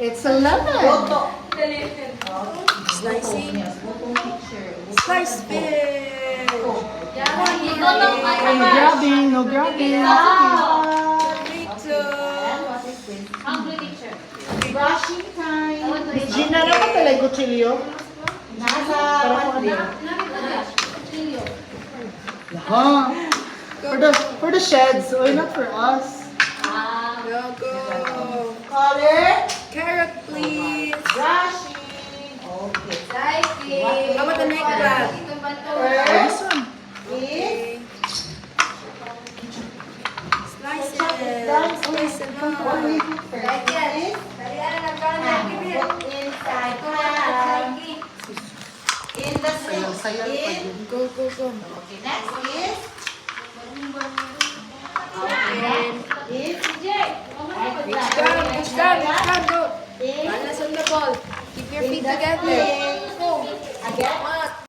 It's a lemon. Slicing. Slice fish. No grabbing, no grabbing. Tomato. Brushing time. Gina, ano ka talaga kutsilyo? Nasa For the sheds, why not for us? Go. Color. Carrot, please. Brushing. Okay. How about the neck plant? First one is Slice chop it it. down. Slice it What up. we do first is put inside in the sink. Go. Okay, next is Push down, go. Balance on the ball. Keep your feet together.